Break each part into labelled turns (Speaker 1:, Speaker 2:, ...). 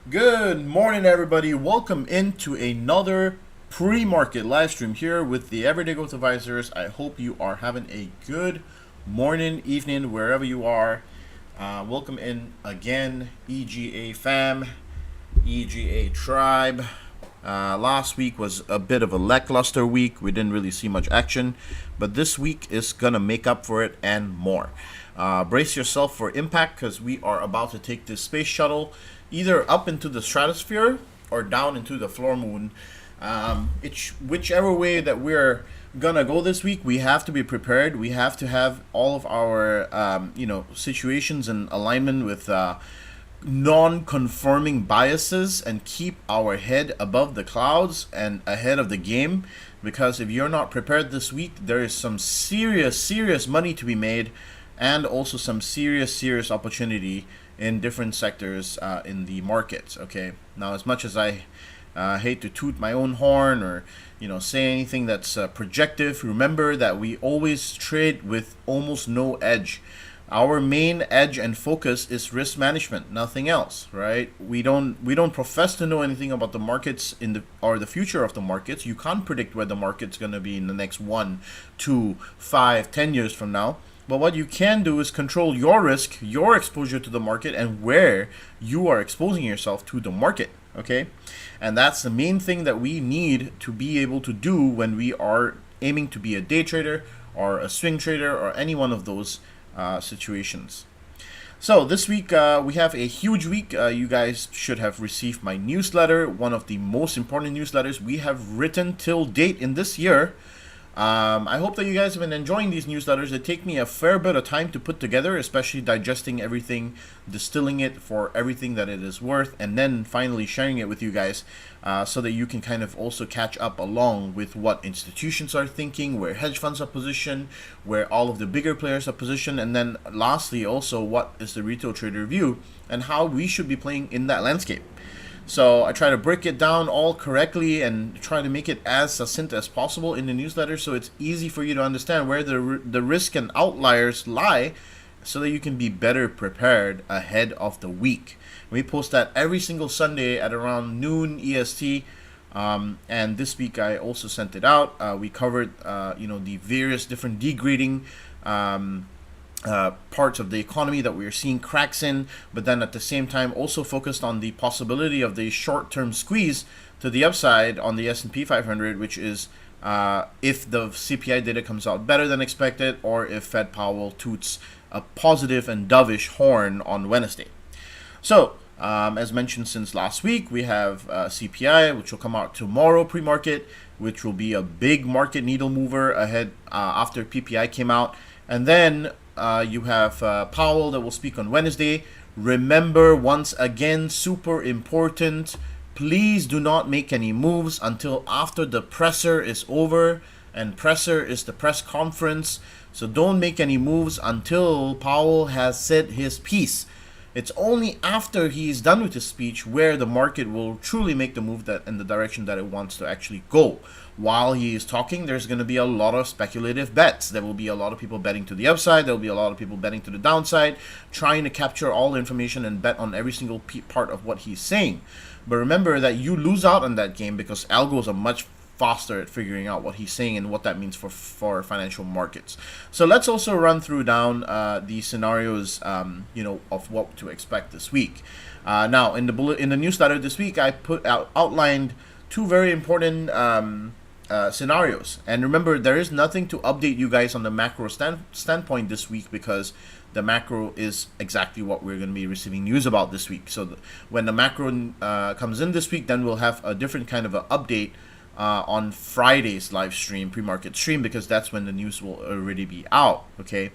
Speaker 1: Good morning, everybody. Welcome into another pre-market live stream here with the Everyday Growth Advisors. I hope you are having a good morning, evening, wherever you are. Welcome in again, EGA fam, EGA tribe. Last week was a bit of a lackluster week. We didn't really see much action, but this week is gonna make up for it and more. Brace yourself for impact, because we are about to take this space shuttle either up into the stratosphere or down into the floor moon. Whichever way that we're gonna go this week, we have to be prepared. We have to have all of our situations in alignment with non-conforming biases and keep our head above the clouds and ahead of the game, because if you're not prepared this week, there is some serious money to be made, and also some serious opportunity in different sectors in the markets. Okay, now as much as I hate to toot my own horn or say anything that's projective, remember that we always trade with almost no edge. Our main edge and focus is risk management, nothing else, right? We don't profess to know anything about the markets or the future of the markets. You can't predict where the market's going to be in the next 1, 2, 5, 10 years from now. But what you can do is control your risk, your exposure to the market, and where you are exposing yourself to the market, okay? And that's the main thing that we need to be able to do when we are aiming to be a day trader or a swing trader or any one of those situations. So this week we have a huge week. You guys should have received my newsletter, one of the most important newsletters we have written till date in this year. I hope that you guys have been enjoying these newsletters. They take me a fair bit of time to put together, especially digesting everything, distilling it for everything that it is worth, and then finally sharing it with you guys so that you can kind of also catch up along with what institutions are thinking, where hedge funds are positioned, where all of the bigger players are positioned, and then lastly also what is the retail trader view and how we should be playing in that landscape. So I try to break it down all correctly and try to make it as succinct as possible in the newsletter so it's easy for you to understand where the risk and outliers lie so that you can be better prepared ahead of the week. We post that every single Sunday at around noon EST. And this week I also sent it out. We covered the various different degrading parts of the economy that we are seeing cracks in, but then at the same time also focused on the possibility of the short-term squeeze to the upside on the S&P 500, which is if the CPI data comes out better than expected, or if Fed Powell toots a positive and dovish horn on Wednesday. So as mentioned since last week, we have CPI, which will come out tomorrow pre-market, which will be a big market needle mover ahead after PPI came out. And then you have Powell that will speak on Wednesday. Remember, once again, super important, please do not make any moves until after the presser is over. And presser is the press conference. So don't make any moves until Powell has said his piece. It's only after he's done with his speech where the market will truly make the move that in the direction that it wants to actually go. While he is talking, there's going to be a lot of speculative bets. There will be a lot of people betting to the upside. There will be a lot of people betting to the downside, trying to capture all the information and bet on every single part of what he's saying. But remember that you lose out on that game because algos are much faster at figuring out what he's saying and what that means for financial markets. So let's also run through down the scenarios, of what to expect this week. Now, in the newsletter this week, I outlined two very important scenarios. And remember, there is nothing to update you guys on the macro standpoint this week because the macro is exactly what we're going to be receiving news about this week. So when the macro comes in this week, then we'll have a different kind of an update on Friday's live stream, pre-market stream, because that's when the news will already be out, okay?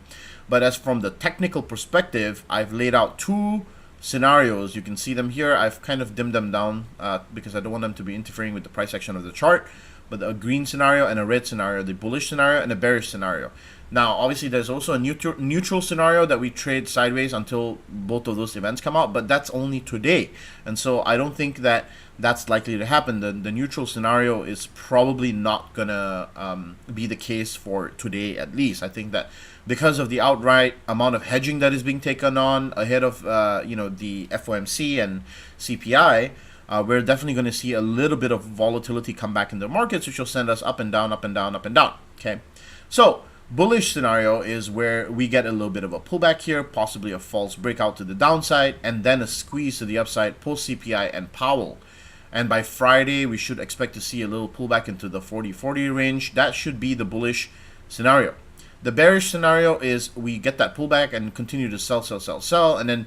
Speaker 1: But as from the technical perspective, I've laid out two scenarios. You can see them here. I've kind of dimmed them down because I don't want them to be interfering with the price action of the chart. But a green scenario and a red scenario, the bullish scenario and a bearish scenario. Now, obviously, there's also a neutral scenario that we trade sideways until both of those events come out, but that's only today. And so I don't think that that's likely to happen. The neutral scenario is probably not going to be the case for today, at least. I think that because of the outright amount of hedging that is being taken on ahead of the FOMC and CPI, we're definitely going to see a little bit of volatility come back in the markets, which will send us up and down, up and down, up and down. Okay, so bullish scenario is where we get a little bit of a pullback here, possibly a false breakout to the downside, and then a squeeze to the upside post CPI and Powell. And by Friday, we should expect to see a little pullback into the 40-40 range. That should be the bullish scenario. The bearish scenario is we get that pullback and continue to sell, and then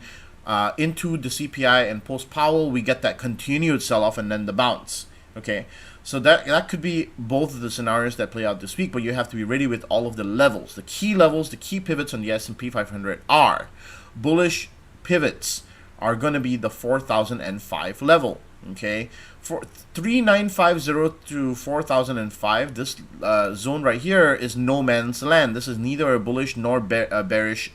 Speaker 1: into the CPI and post Powell, we get that continued sell-off and then the bounce. Okay, so that could be both of the scenarios that play out this week, but you have to be ready with all of the levels. The key pivots on the S&P 500 are bullish pivots are going to be the 4,005 level. Okay, for 3950 to 4005, this zone right here is no man's land. This is neither a bullish nor a bearish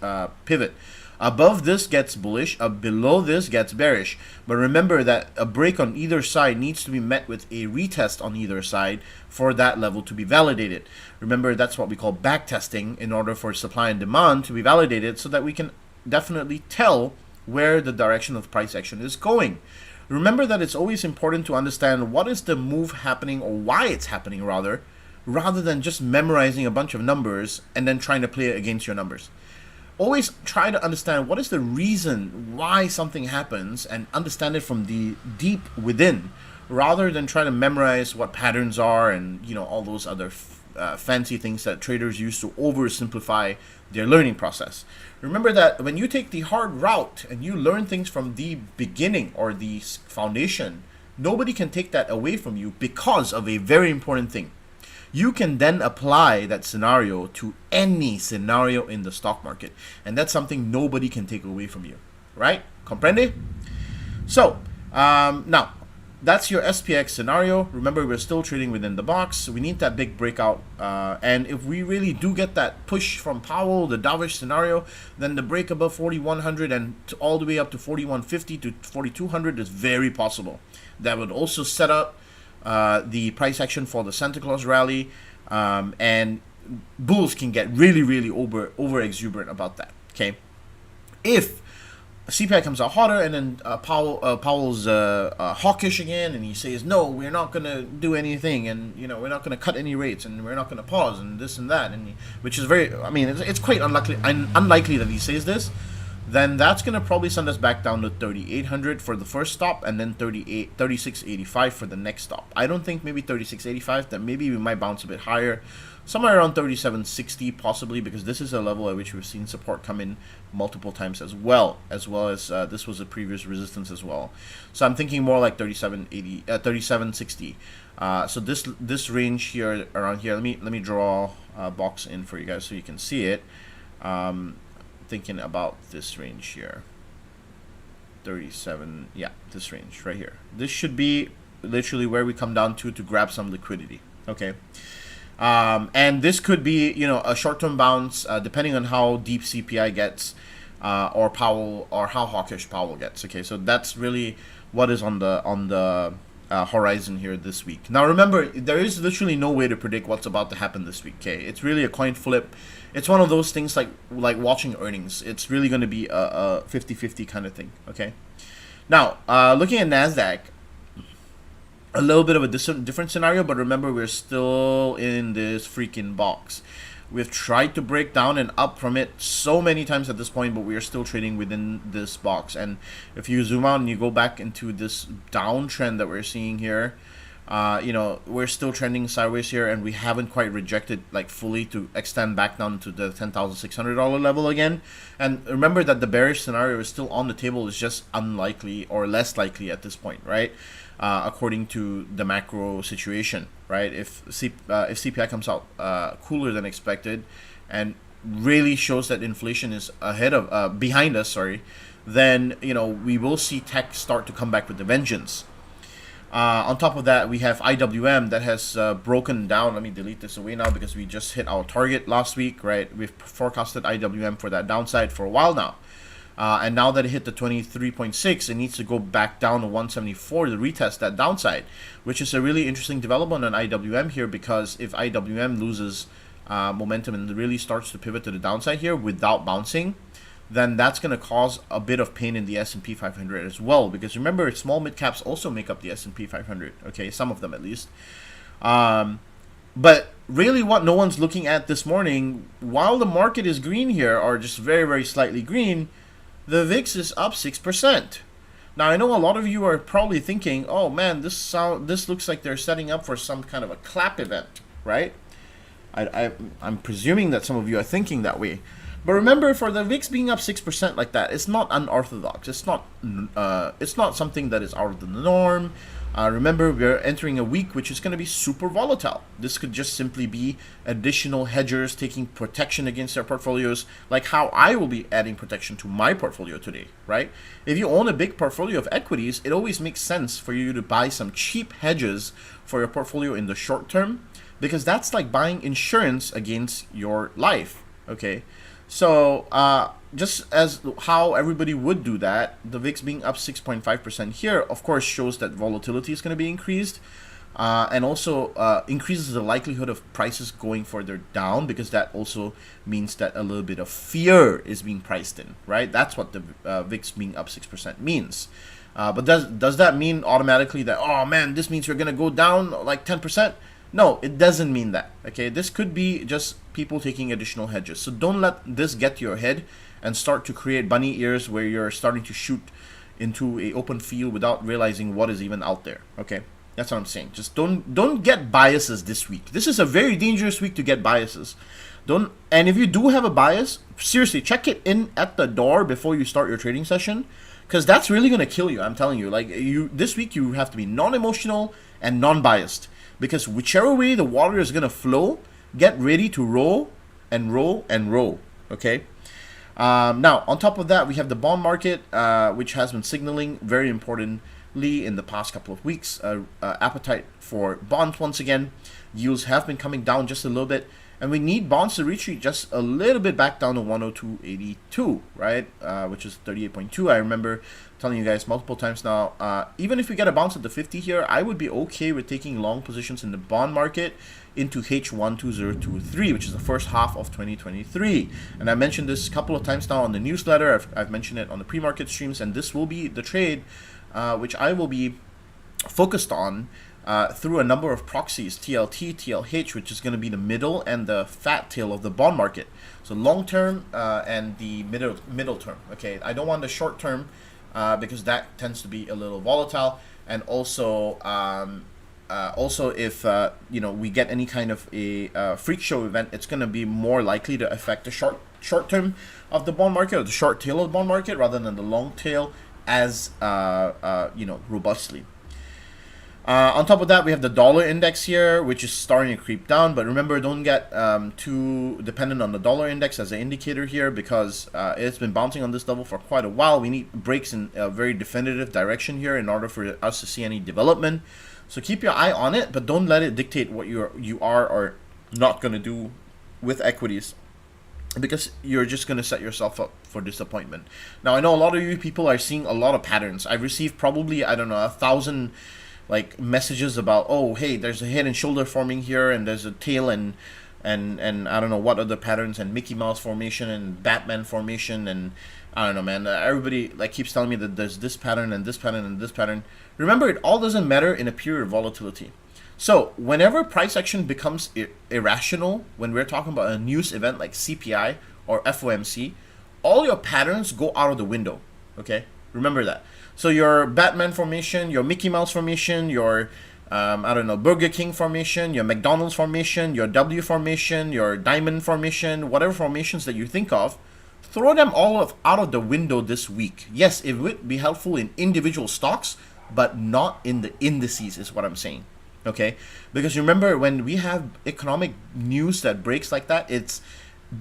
Speaker 1: pivot. Above this gets bullish, below this gets bearish. But remember that a break on either side needs to be met with a retest on either side for that level to be validated. Remember, that's what we call back testing in order for supply and demand to be validated so that we can definitely tell where the direction of price action is going. Remember that it's always important to understand what is the move happening, or why it's happening rather than just memorizing a bunch of numbers and then trying to play it against your numbers. Always try to understand what is the reason why something happens and understand it from the deep within, rather than try to memorize what patterns are and all those other fancy things that traders use to oversimplify their learning process. Remember that when you take the hard route and you learn things from the beginning or the foundation, nobody can take that away from you because of a very important thing. You can then apply that scenario to any scenario in the stock market. And that's something nobody can take away from you. Right? Comprende? So, now, that's your SPX scenario. Remember, we're still trading within the box. So we need that big breakout. And if we really do get that push from Powell, the dovish scenario, then the break above 4,100 and all the way up to 4,150 to 4,200 is very possible. That would also set up the price action for the Santa Claus rally. And bulls can get really, really over exuberant about that. Okay. If CPI comes out hotter and then Powell's hawkish again, and he says, no, we're not going to do anything, and we're not going to cut any rates, and we're not going to pause, and this and that, and which is very, I mean, it's quite unlikely that he says this. Then that's going to probably send us back down to 3,800 for the first stop, and then 36.85 for the next stop. I don't think maybe 36.85, that maybe we might bounce a bit higher, somewhere around 37.60 possibly, because this is a level at which we've seen support come in multiple times as well as this was a previous resistance as well. So I'm thinking more like 37.60. So this range here around here, let me draw a box in for you guys so you can see it. Thinking about this range here, 37, yeah, this range right here. This should be literally where we come down to grab some liquidity. Okay. And this could be, a short-term bounce, depending on how deep CPI gets, or Powell, or how hawkish Powell gets. Okay, so that's really what is on the horizon here this week. Now, remember, there is literally no way to predict what's about to happen this week. Okay, it's really a coin flip. It's one of those things like watching earnings. It's really going to be a 50-50 kind of thing. Okay. Now, looking at NASDAQ. A little bit of a different scenario, but remember, we're still in this freaking box. We've tried to break down and up from it so many times at this point, but we are still trading within this box. And if you zoom out and you go back into this downtrend that we're seeing here, we're still trending sideways here, and we haven't quite rejected fully to extend back down to the $10,600 level again. And remember that the bearish scenario is still on the table. It's just unlikely or less likely at this point, right? According to the macro situation, right? If CPI comes out cooler than expected, and really shows that inflation is behind us, then we will see tech start to come back with a vengeance. On top of that, we have IWM that has broken down. Let me delete this away now because we just hit our target last week, right? We've forecasted IWM for that downside for a while now. And now that it hit the 23.6, it needs to go back down to 174 to retest that downside, which is a really interesting development on IWM here, because if IWM loses momentum and really starts to pivot to the downside here without bouncing, then that's going to cause a bit of pain in the S&P 500 as well, because remember, small mid caps also make up the S&P 500, okay, some of them at least. But really what no one's looking at this morning, while the market is green here, or just very, very slightly green, the VIX is up 6%. Now, I know a lot of you are probably thinking, oh man, this looks like they're setting up for some kind of a clap event, right? I'm presuming that some of you are thinking that way. But remember, for the VIX being up 6% like that, it's not unorthodox. It's not something that is out of the norm. Remember, we're entering a week which is going to be super volatile. This could just simply be additional hedgers taking protection against their portfolios, like how I will be adding protection to my portfolio today, right? If you own a big portfolio of equities, it always makes sense for you to buy some cheap hedges for your portfolio in the short term, because that's like buying insurance against your life, okay? So, just as how everybody would do that, the VIX being up 6.5% here, of course, shows that volatility is going to be increased, and also increases the likelihood of prices going further down, because that also means that a little bit of fear is being priced in, right? That's what the VIX being up 6% means. But does that mean automatically that, oh man, this means you're going to go down like 10%? No, it doesn't mean that, okay? This could be just people taking additional hedges. So don't let this get to your head and start to create bunny ears where you're starting to shoot into an open field without realizing what is even out there, okay? That's what I'm saying. Just don't get biases this week. This is a very dangerous week to get biases. And if you do have a bias, seriously, check it in at the door before you start your trading session, because that's really gonna kill you. I'm telling you. Like, this week you have to be non-emotional and non-biased, because whichever way the water is gonna flow, get ready to roll and roll and roll. Okay. Now, on top of that, we have the bond market, which has been signaling very importantly in the past couple of weeks, appetite for bonds once again. Yields have been coming down just a little bit, and we need bonds to retreat just a little bit back down to 102.82, right? Which is 38.2. I remember telling you guys multiple times now, even if we get a bounce at the 50 here, I would be okay with taking long positions in the bond market into H1 2023, which is the first half of 2023. And I mentioned this a couple of times now on the newsletter. I've mentioned it on the pre-market streams, and this will be the trade which I will be focused on through a number of proxies, TLT, TLH, which is going to be the middle and the fat tail of the bond market. So long term and the middle term. Okay, I don't want the short term because that tends to be a little volatile, and also if you know, we get any kind of a freak show event, it's going to be more likely to affect the short term of the bond market, or the short tail of the bond market, rather than the long tail as you know, robustly. On top of that, we have the dollar index here, which is starting to creep down. But remember, don't get too dependent on the dollar index as an indicator here, because it's been bouncing on this level for quite a while. We need breaks in a very definitive direction here in order for us to see any development. So keep your eye on it, but don't let it dictate what you are or not going to do with equities, because you're just going to set yourself up for disappointment. Now, I know a lot of you people are seeing a lot of patterns. I've received probably, I don't know, 1,000 like messages about, oh, hey, there's a head and shoulder forming here, and there's a tail, and I don't know what other patterns, and Mickey Mouse formation and Batman formation, and I don't know, man. Everybody like keeps telling me that there's this pattern and this pattern and this pattern. Remember, it all doesn't matter in a period of volatility. So whenever price action becomes irrational, when we're talking about a news event like CPI or FOMC, all your patterns go out of the window. Okay, remember that. So your Batman formation, your Mickey Mouse formation, your I don't know, Burger King formation, your McDonald's formation, your W formation, your diamond formation, whatever formations that you think of, throw them all out of the window this week. Yes, it would be helpful in individual stocks, but not in the indices, is what I'm saying. Okay, because remember, when we have economic news that breaks like that, it's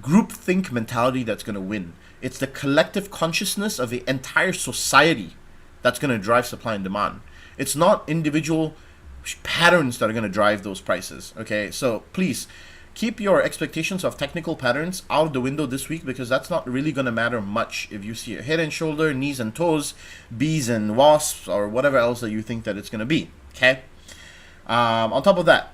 Speaker 1: groupthink mentality that's going to win. It's the collective consciousness of the entire society that's going to drive supply and demand. It's not individual patterns that are going to drive those prices. Okay, so please keep your expectations of technical patterns out of the window this week, because that's not really going to matter much if you see a head and shoulder, knees and toes, bees and wasps, or whatever else that you think that it's going to be. Okay. On top of that,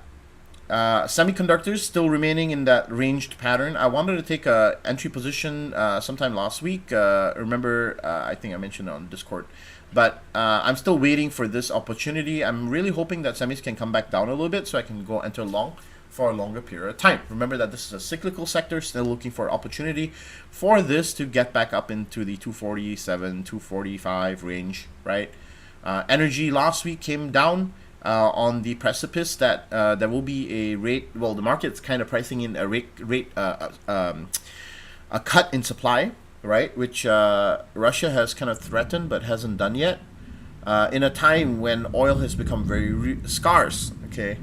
Speaker 1: semiconductors still remaining in that ranged pattern. I wanted to take a entry position sometime last week. Remember, I think I mentioned it on Discord, but I'm still waiting for this opportunity. I'm really hoping that semis can come back down a little bit so I can go enter long for a longer period of time. Remember that this is a cyclical sector, still looking for opportunity for this to get back up into the 247, 245 range, right? Energy last week came down on the precipice that there will be a rate. Well, the market's kind of pricing in a a cut in supply, right? Which Russia has kind of threatened but hasn't done yet. In a time when oil has become very scarce, okay.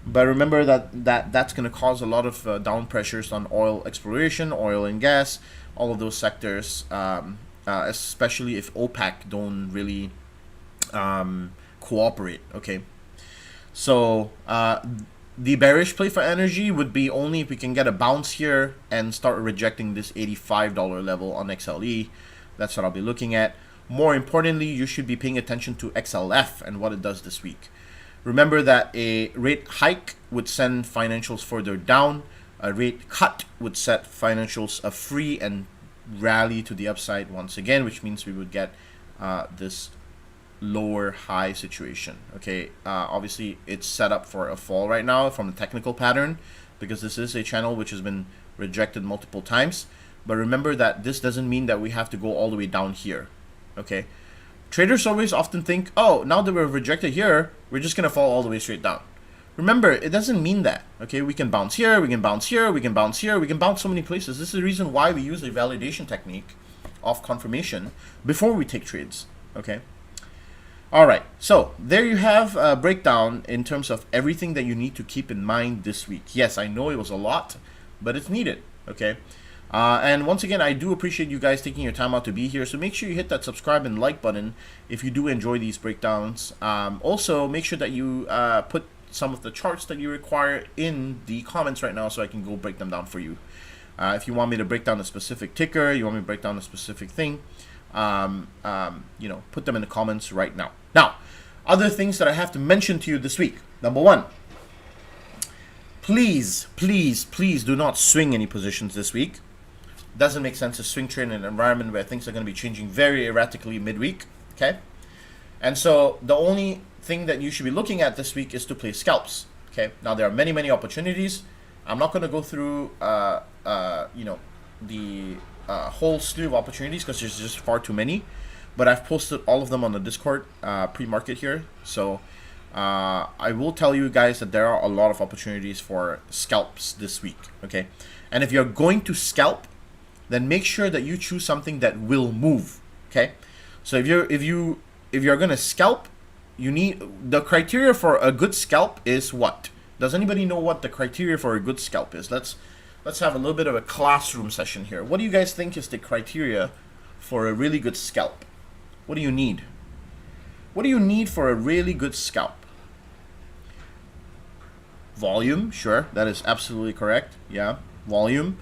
Speaker 1: But remember that's going to cause a lot of down pressures on oil exploration, oil and gas, all of those sectors, especially if OPEC don't really cooperate, okay. So the bearish play for energy would be only if we can get a bounce here and start rejecting this $85 level on XLE. That's what I'll be looking at. More importantly, you should be paying attention to XLF and what it does this week. Remember that a rate hike would send financials further down. A rate cut would set financials free and rally to the upside once again, which means we would get this lower high situation. Okay, obviously it's set up for a fall right now from the technical pattern, because this is a channel which has been rejected multiple times. But remember that this doesn't mean that we have to go all the way down here. Okay, Traders always often think, oh, now that we're rejected here, we're just going to fall all the way straight down. Remember, it doesn't mean that, okay? We can bounce here, we can bounce here, we can bounce here, we can bounce so many places. This is the reason why we use a validation technique of confirmation before we take trades, okay? All right, so there you have a breakdown in terms of everything that you need to keep in mind this week. Yes, I know it was a lot, but it's needed, okay? And once again, I do appreciate you guys taking your time out to be here. So make sure you hit that subscribe and like button if you do enjoy these breakdowns. Also, make sure that you put some of the charts that you require in the comments right now so I can go break them down for you. If you want me to break down a specific ticker, you want me to break down a specific thing, you know, put them in the comments right now. Now, other things that I have to mention to you this week. Number one, please, please, please do not swing any positions this week. Doesn't make sense to swing trade in an environment where things are going to be changing very erratically midweek, okay? And so the only thing that you should be looking at this week is to play scalps, okay? Now there are many, many opportunities. I'm not going to go through, you know, the whole slew of opportunities because there's just far too many. But I've posted all of them on the Discord pre-market here. So I will tell you guys that there are a lot of opportunities for scalps this week, okay? And if you're going to scalp, then make sure that you choose something that will move, okay? So if you're gonna scalp, you need the criteria for a good scalp is what? Does anybody know what the criteria for a good scalp is? Let's have a little bit of a classroom session here. What do you guys think is the criteria for a really good scalp? What do you need? What do you need for a really good scalp? Volume, sure, that is absolutely correct. Yeah, volume.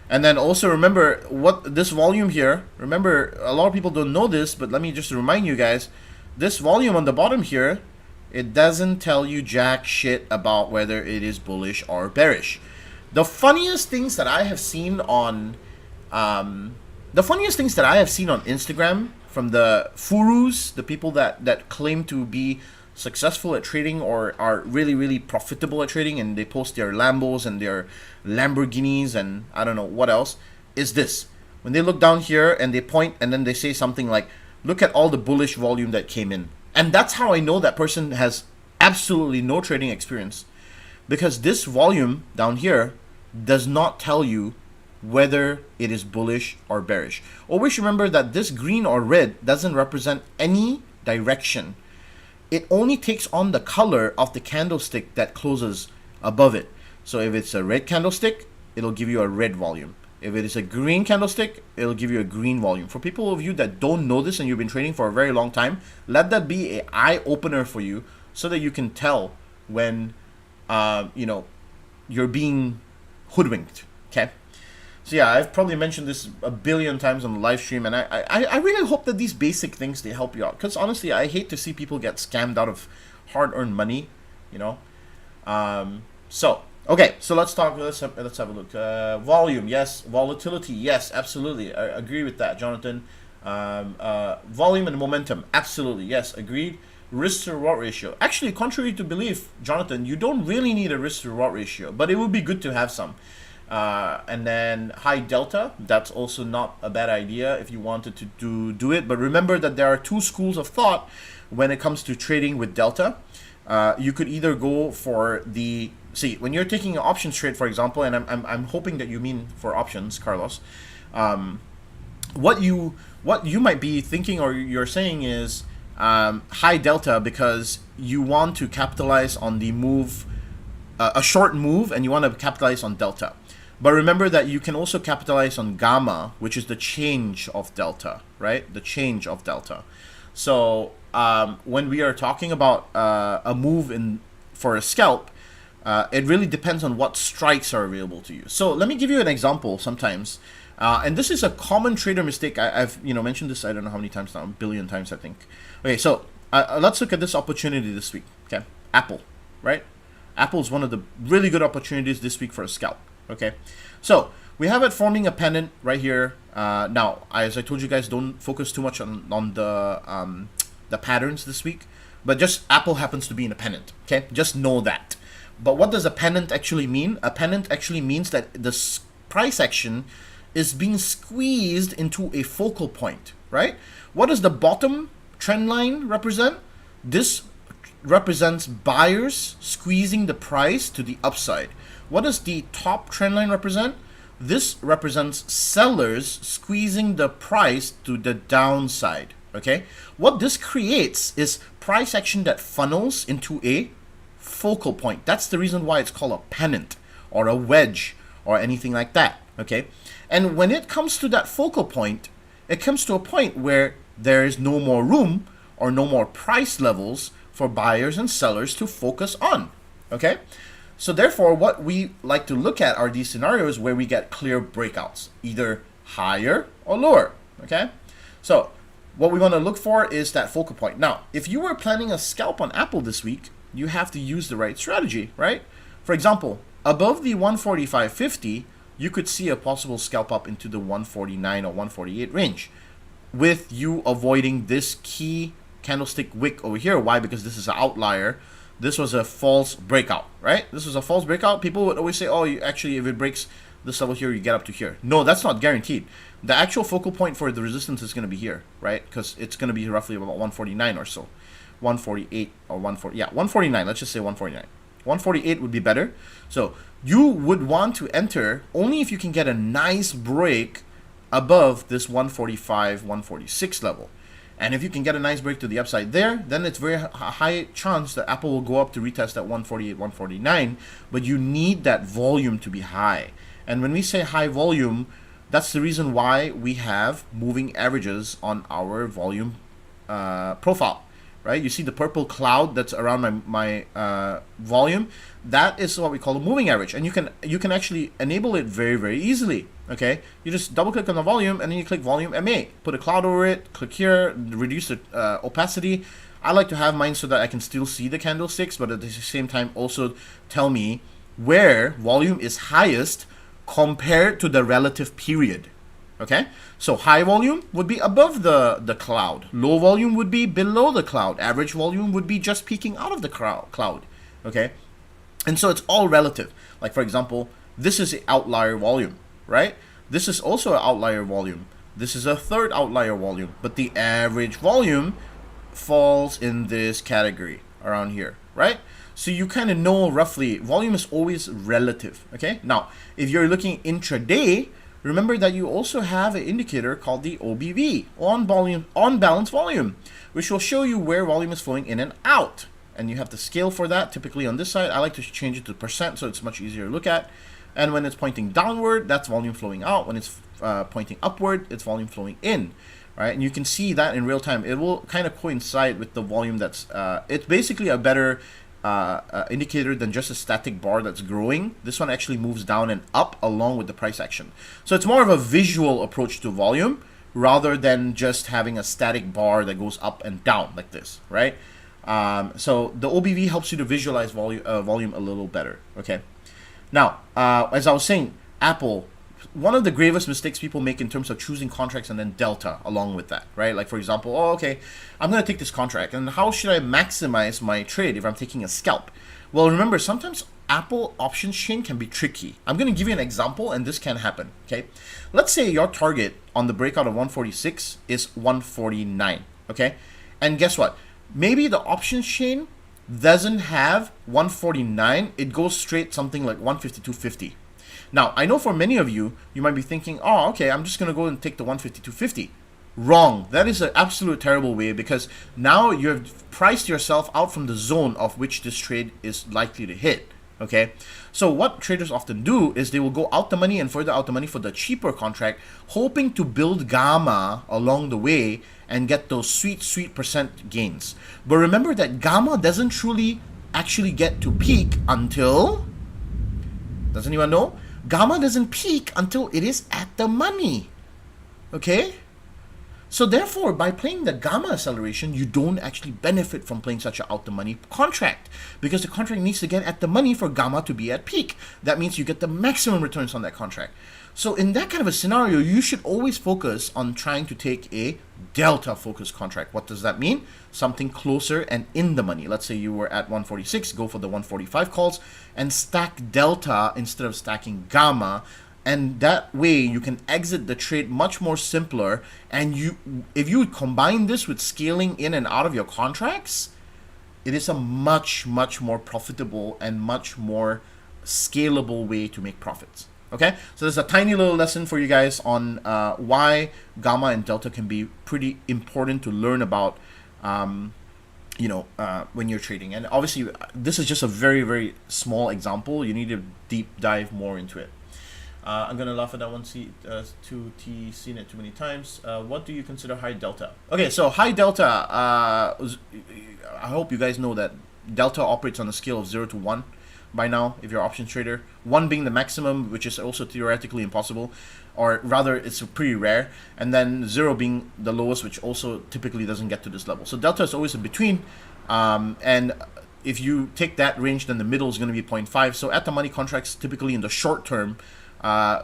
Speaker 1: And then also remember what this volume here, remember a lot of people don't know this, but let me just remind you guys, this volume on the bottom here, it doesn't tell you jack shit about whether it is bullish or bearish. The funniest things that I have seen on Instagram from the furus, the people that claim to be successful at trading or are really, really profitable at trading, and they post their Lambos and their Lamborghinis and I don't know what else, is this. When they look down here and they point and then they say something like, look at all the bullish volume that came in. And that's how I know that person has absolutely no trading experience. Because this volume down here does not tell you whether it is bullish or bearish. Always remember that this green or red doesn't represent any direction. It only takes on the color of the candlestick that closes above it. So if it's a red candlestick, it'll give you a red volume. If it is a green candlestick, it'll give you a green volume. For people of you that don't know this and you've been trading for a very long time, let that be an eye-opener for you so that you can tell when you know, you're being hoodwinked, okay? So yeah, I've probably mentioned this a billion times on the live stream, and I really hope that these basic things, they help you out. Because honestly, I hate to see people get scammed out of hard-earned money, you know. So, okay, so let's have a look. Volume, yes. Volatility, yes, absolutely. I agree with that, Jonathan. Volume and momentum, absolutely, yes, agreed. Risk to reward ratio. Actually, contrary to belief, Jonathan, you don't really need a risk to reward ratio, but it would be good to have some. And then high delta, that's also not a bad idea if you wanted to do it. But remember that there are two schools of thought when it comes to trading with delta. You could either go for the, see, when you're taking an options trade, for example, and I'm hoping that you mean for options, Carlos. What you might be thinking or you're saying is high delta because you want to capitalize on the move, a short move, and you want to capitalize on delta. But remember that you can also capitalize on gamma, which is the change of delta, right? The change of delta. So when we are talking about a move for a scalp, it really depends on what strikes are available to you. So let me give you an example sometimes. And this is a common trader mistake. I've mentioned this, I don't know how many times now, a billion times, I think. Okay, so let's look at this opportunity this week. Okay, Apple, right? Apple is one of the really good opportunities this week for a scalp. Okay, so we have it forming a pennant right here. Now, as I told you guys, don't focus too much on the patterns this week, but just Apple happens to be in a pennant. Okay, just know that. But what does a pennant actually mean? A pennant actually means that the price action is being squeezed into a focal point, right? What is the bottom trend line represent? This represents buyers squeezing the price to the upside. What does the top trend line represent? This represents sellers squeezing the price to the downside. Okay, what this creates is price action that funnels into a focal point. That's the reason why it's called a pennant or a wedge or anything like that. Okay, and when it comes to that focal point, it comes to a point where there is no more room or no more price levels for buyers and sellers to focus on. Okay, so therefore what we like to look at are these scenarios where we get clear breakouts, either higher or lower. Okay, so what we want to look for is that focal point. Now, if you were planning a scalp on Apple this week, you have to use the right strategy, right? For example, above the 145.50, you could see a possible scalp up into the 149 or 148 range with you avoiding this key candlestick wick over here. Why? Because this is an outlier. This was a false breakout, right? This was a false breakout. People would always say, oh, you actually, if it breaks this level here, you get up to here. No, that's not guaranteed. The actual focal point for the resistance is going to be here, right? Because it's going to be roughly about 149 or so. 148 or 140, yeah, 149. Let's just say 149. 148 would be better. So you would want to enter only if you can get a nice break above this 145, 146 level. And if you can get a nice break to the upside there, then it's very high chance that Apple will go up to retest at 148, 149. But you need that volume to be high. And when we say high volume, that's the reason why we have moving averages on our volume profile, right? You see the purple cloud that's around my volume. That is what we call a moving average, and you can actually enable it very, very easily. Okay, you just double click on the volume and then you click volume MA, put a cloud over it, click here, reduce the opacity. I like to have mine so that I can still see the candlesticks, but at the same time also tell me where volume is highest compared to the relative period. Okay, so high volume would be above the cloud, low volume would be below the cloud, average volume would be just peeking out of the cloud. Okay, and so it's all relative. Like for example, this is an outlier volume, right? This is also an outlier volume. This is a third outlier volume, but the average volume falls in this category around here, right? So you kind of know roughly, volume is always relative. Okay, now if you're looking intraday, remember that you also have an indicator called the OBV, on balance volume, which will show you where volume is flowing in and out. And you have to scale for that. Typically on this side, I like to change it to percent so it's much easier to look at. And when it's pointing downward, that's volume flowing out. When it's pointing upward, it's volume flowing in, right? And you can see that in real time. It will kind of coincide with the volume that's, it's basically a better indicator than just a static bar that's growing. This one actually moves down and up along with the price action. So it's more of a visual approach to volume rather than just having a static bar that goes up and down like this, right? So the OBV helps you to visualize volume a little better, okay? Now, as I was saying, Apple, one of the gravest mistakes people make in terms of choosing contracts and then delta along with that, right? Like for example, oh, okay, I'm going to take this contract, and how should I maximize my trade if I'm taking a scalp? Well, remember, sometimes Apple options chain can be tricky. I'm going to give you an example, and this can happen, okay? Let's say your target on the breakout of 146 is 149, okay? And guess what? Maybe the options chain doesn't have 149, it goes straight something like 152.50. Now, I know for many of you, you might be thinking, oh, okay, I'm just going to go and take the 152.50. Wrong. That is an absolute terrible way, because now you have priced yourself out from the zone of which this trade is likely to hit. Okay, so what traders often do is they will go out the money and further out the money for the cheaper contract, hoping to build gamma along the way and get those sweet percent gains. But remember that gamma doesn't truly actually get to peak until, does anyone know? Gamma doesn't peak until it is at the money. Okay? So therefore, by playing the gamma acceleration, you don't actually benefit from playing such an out the money contract, because the contract needs to get at the money for gamma to be at peak. That means you get the maximum returns on that contract. So in that kind of a scenario, you should always focus on trying to take a delta focused contract. What does that mean? Something closer and in the money. Let's say you were at 146, go for the 145 calls and stack delta instead of stacking gamma and that way you can exit the trade much more simpler. And if you combine this with scaling in and out of your contracts, it is a much more profitable and much more scalable way to make profits. Okay, so there's a tiny little lesson for you guys on why gamma and delta can be pretty important to learn about, when you're trading. And obviously, this is just a very small example. You need to deep dive more into it. I'm gonna laugh at that one. Seen it too many times. What do you consider high delta? Okay, so high delta. I hope you guys know that delta operates on a scale of 0 to 1 by now. If you're an options trader, 1 being the maximum, which is also theoretically impossible, or rather, it's pretty rare, and then 0 being the lowest, which also typically doesn't get to this level. So delta is always in between, and if you take that range, then the middle is going to be 0.5. So at the money contracts, typically in the short term,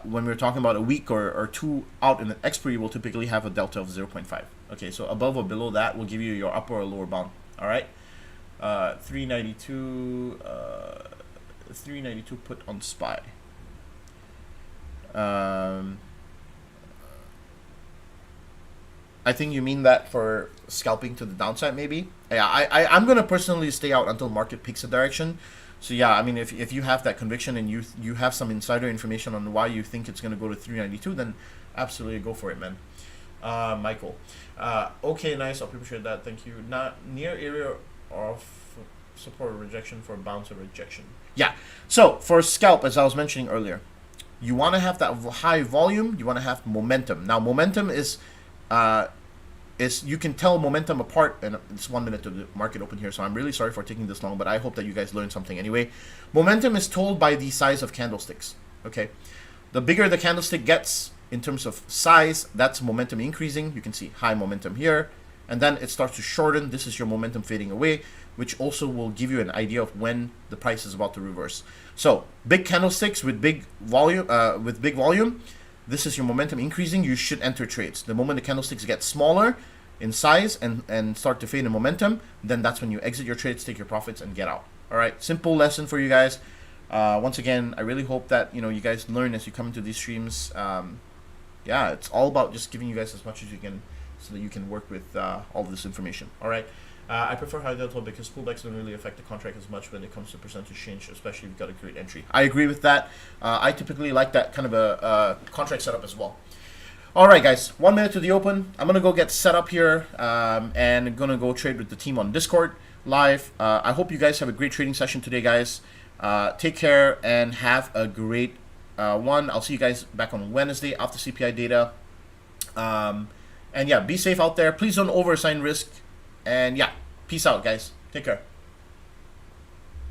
Speaker 1: when we're talking about a week or two out in an expiry, we'll typically have a delta of 0.5. Okay, so above or below that will give you your upper or lower bound. All right, 392 put on SPY. I think you mean that for scalping to the downside, maybe. Yeah, I'm gonna personally stay out until market picks a direction. So yeah, I mean, if you have that conviction and you have some insider information on why you think it's gonna go to 392, then absolutely go for it, man. Michael, okay, nice. I'll appreciate that. Thank you. Not near area of support or rejection for bounce or rejection. Yeah. So for scalp, as I was mentioning earlier, you want to have that high volume. You want to have momentum. Now, momentum is you can tell momentum apart, and it's 1 minute to the market open here, so I'm really sorry for taking this long, but I hope that you guys learned something anyway. Momentum is told by the size of candlesticks. Okay, the bigger the candlestick gets in terms of size, that's momentum increasing. You can see high momentum here, and then it starts to shorten. This is your momentum fading away, which also will give you an idea of when the price is about to reverse. So big candlesticks with big volume, this is your momentum increasing. You should enter trades. The moment the candlesticks get smaller in size and start to fade in momentum, then that's when you exit your trades, take your profits, and get out. All right, simple lesson for you guys. Once again, I really hope that you guys learn as you come into these streams. Yeah, it's all about just giving you guys as much as you can, so that you can work with all of this information. All right. I prefer high delta because pullbacks don't really affect the contract as much when it comes to percentage change, especially if you've got a great entry. I agree with that. I typically like that kind of a contract setup as well. All right, guys, 1 minute to the open. I'm going to go get set up here and I'm going to go trade with the team on Discord live. I hope you guys have a great trading session today, guys. Take care and have a great one. I'll see you guys back on Wednesday after CPI data. And yeah, be safe out there. Please don't overassign risk. And yeah, peace out, guys. Take care.